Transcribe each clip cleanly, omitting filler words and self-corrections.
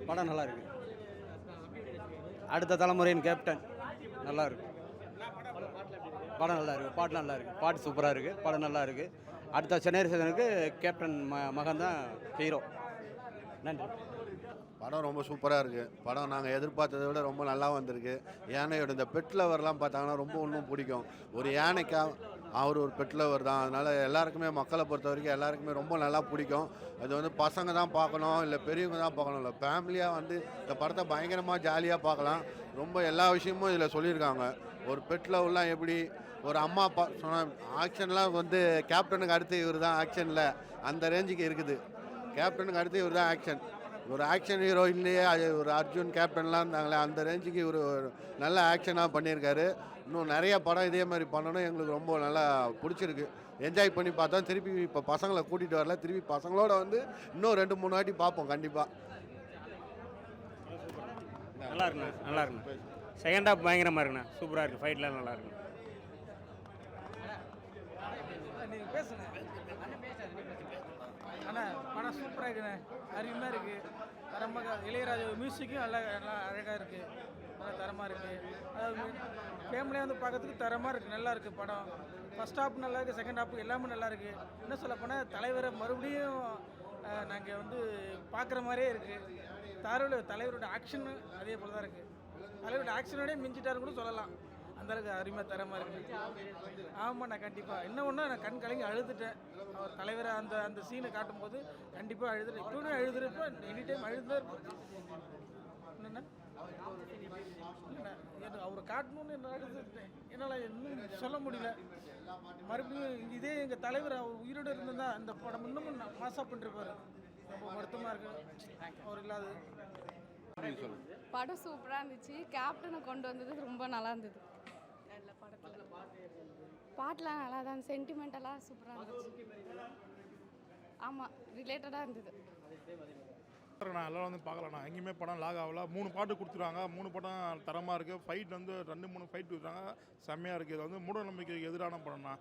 படம் நல்லா இருக்கு. அடுத்த தலைமுறையின் கேப்டன் நல்லா இருக்கு. படம் நல்லா இருக்கு. பாட்டு நல்லா இருக்கு. பாட்டு சூப்பராக இருக்கு. படம் நல்லா இருக்கு. அடுத்த ஜெனரேஷனுக்கு கேப்டன் மகன் தான் ஹீரோ. நன்றி. படம் ரொம்ப சூப்பராக இருக்குது. படம் நாங்கள் எதிர்பார்த்ததை விட ரொம்ப நல்லா வந்திருக்கு. யானையோட இந்த பெட் லவர்லாம் பார்த்தாங்கன்னா ரொம்ப இன்னும் பிடிக்கும். ஒரு யானைக்கா அவர் ஒரு பெட் லவர் தான். அதனால் எல்லாருக்குமே, மக்களை பொறுத்த வரைக்கும் எல்லாருக்குமே ரொம்ப நல்லா பிடிக்கும். அது வந்து பசங்க தான் பார்க்கணும், இல்லை பெரியவங்க தான் பார்க்கணும், இல்லை ஃபேமிலியாக வந்து இந்த படத்தை பயங்கரமாக ஜாலியாக பார்க்கலாம். ரொம்ப எல்லா விஷயமும் இதில் சொல்லியிருக்காங்க. ஒரு பெட் லவ்லாம் எப்படி, ஒரு அம்மா அப்பா சொன்ன ஆக்ஷன்லாம் வந்து கேப்டனுக்கு அடுத்து இவர் தான் ஆக்ஷனில் அந்த ரேஞ்சுக்கு இருக்குது. கேப்டனுக்கு அடுத்து இவர் தான் ஆக்ஷன். ஒரு ஆக்ஷன் ஹீரோ இல்லையே, அது ஒரு அர்ஜுன் கேப்டன்லாம் இருந்தாங்களே அந்த ரேஞ்சுக்கு இவர் ஒரு நல்ல ஆக்ஷனாக பண்ணியிருக்காரு. இன்னும் நிறைய படம் இதே மாதிரி பண்ணணும். எங்களுக்கு ரொம்ப நல்லா பிடிச்சிருக்கு. என்ஜாய் பண்ணி பார்த்தோம். திருப்பி இப்போ பசங்களை கூட்டிகிட்டு வரல, திருப்பி பசங்களோட வந்து இன்னும் 2-3 வாட்டி பார்ப்போம் கண்டிப்பாக. நல்லா இருக்குண்ணா, நல்லா இருக்குண்ணா. செகண்ட் ஹாஃப் பயங்கரமாக இருக்குண்ணா, சூப்பராக இருக்குது. ஃபைட்லாம் நல்லா இருக்குண்ணா. நீங்கள் பேசுங்க அண்ணா. படம் சூப்பராக இருக்குண்ணே, அருமையாக இருக்குது. தரமாக இளையராஜா மியூசிக்கும் நல்லா நல்லா அழகாக இருக்குது, நல்லா தரமாக இருக்குது. அதாவது ஃபேமிலியாக வந்து பார்க்கறதுக்கு தரமாக இருக்குது, நல்லா இருக்குது படம். ஃபஸ்ட் ஹாப் நல்லா இருக்குது, செகண்ட் ஹாப் எல்லாமே நல்லா இருக்குது. என்ன சொல்ல போனால் தலைவரை மறுபடியும் நாங்கள் வந்து பார்க்குற மாதிரியே இருக்குது. தலைவரோட ஆக்ஷன் அதே போல் தான் இருக்குது. தலைவரோட ஆக்ஷனோடய மிஞ்சிட்டாருன்னு கூட சொல்லலாம். அந்தளவுக்கு அருமையாக தரமாக இருக்குது. ஆமாம், நான் கண்டிப்பாக இன்னும் ஒன்று நான் கண் கலங்கி அழுதுட்டேன். அவர் தலைவரை அந்த அந்த சீனை காட்டும்போது கண்டிப்பாக அழுதுட்டேன். இப்போவும் அழுதுறப்போ எனி டைம் அழுதுதான் இருப்பேன். என்னென்ன இல்லைண்ணா, அவரை காட்டணும்னு என்ன அழுதுட்டேன். என்னால் இன்னும் சொல்ல முடியல. மறுபடியும் இதே எங்கள் தலைவர் அவர் உயிரோடு இருந்திருந்தால் அந்த படம் இன்னமும் மாசாக பண்ணிருப்பார். ரொம்ப வருத்தமாக இருக்குது அவர் இல்லாது. படம் சூப்பராக இருந்துச்சு. கேப்டனை கொண்டு வந்தது ரொம்ப நல்லா இருந்தது. படத்தில் பாட்டெலாம் நல்லா தான், சென்டிமெண்டெல்லாம் சூப்பராக இருந்துச்சு. ஆமாம், ரிலேட்டடாக இருந்தது. நான் எல்லாம் வந்து பார்க்கலண்ணா, எங்கேயுமே படம் லாக் ஆகல. 3 பாட்டு கொடுத்துருவாங்க, 3 படம் தரமாக இருக்குது. ஃபைட் வந்து 2-3 ஃபைட் கொடுக்குறாங்க, செம்மையாக இருக்குது. இது வந்து மூட நம்பிக்கைக்கு எதிரான படம்னா.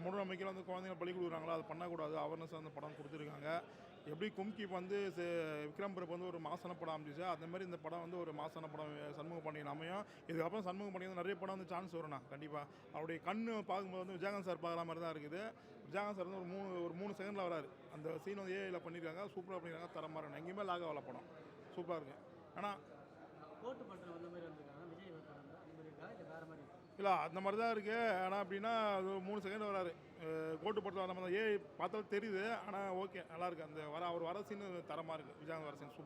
மூட நம்பிக்கையில் வந்து குழந்தைங்க பள்ளி கொடுக்குறாங்களோ அது பண்ணக்கூடாது, அவேர்னஸ் அந்த படம் கொடுத்துருக்காங்க. எப்படி கும்கி வந்து விக்ரம் பிரபு வந்து ஒரு மாசான படம் அமைச்சிச்சு, அந்த மாதிரி இந்த படம் வந்து ஒரு மாசான படம் சண்முக பாண்டியன் அமையும். இதுக்கப்புறம் சண்முக பாண்டியன் நிறைய படம் வந்து சான்ஸ் வரும்ண்ணா கண்டிப்பாக. அவருடைய கண் பார்க்கும்போது வந்து விஜயகாந்த் சார் பார்க்குற மாதிரி தான் இருக்குது. விஜயகாந்த் சார் வந்து ஒரு 3 செகண்டில் வராரு. அந்த சீன் வந்து ஏஐயில் பண்ணியிருக்காங்க, சூப்பராக பண்ணியிருக்காங்க, தரமாக இருக்கும். எங்கேயுமே லாக ஆகல படம், சூப்பராக இருக்குது. ஆனால் இல்லை அந்த மாதிரி தான் இருக்குது. ஆனால் அப்படின்னா அது 3 செகண்ட் வராரு. கோட்டு படத்தில் வர மாதிரி தான் ஏஐ பார்த்தாலும் தெரியுது. ஆனால் ஓகே, நல்லாயிருக்கு. அந்த அவர் வர சீன் தரமாக இருக்குது. விஜயகாந்த் வர சீன் சூப்பர்.